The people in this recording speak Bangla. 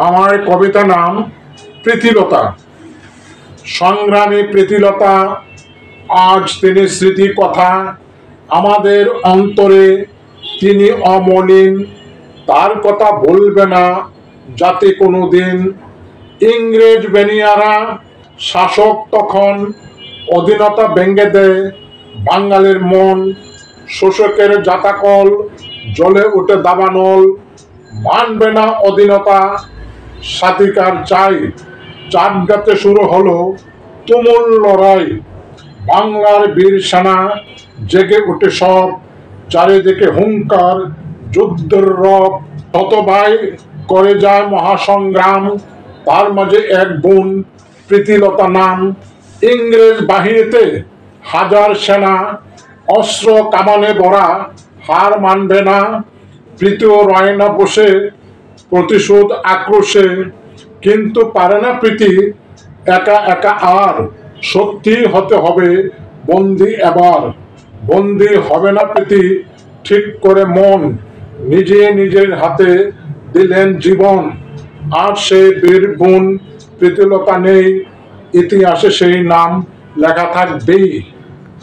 আমার কবিতা নাম প্রীতিলতা। সংগ্রামী প্রীতিলতা, আজ তিনি স্মৃতি কথা আমাদের অন্তরে, তিনি অমলিন, তার কথা বলবে না যাতে কোনোদিন। ইংরেজ বেনিয়ারা শাসক তখন, অধীনতা ভেঙে দেয় বাঙালির মন। শোষকের জাতাকল, জ্বলে ওঠে দাবানল, মানবে না অধীনতা, স্বাধিকার চাই। চাটগাতে শুরু হলো তুমুল লড়াই, বাংলার বীর সেনা জেগে ওঠে সব, চারিদিকে হুঙ্কার যুদ্ধের রব। শত ভাই করে যায় মহাসংগ্রাম, তার মাঝে এক বোন প্রীতিলতা নাম। ইংরেজ বাহিনীতে হাজার সেনা, অস্ত্র কামানে ভরা, হার মানবে না। প্রীতিও রয় না বসে প্রতিশোধ আক্রোশে, কিন্তু পারে না প্রীতি একা একা আর, সত্যি হতে হবে বন্দি এবার। বন্দি হবে না প্রীতি, ঠিক করে মন, নিজে নিজের হাতে দিলেন জীবন। আর সেই বীর বোন প্রীতিলতা নেই, ইতিহাসে সেই নাম লেখা থাকবেই।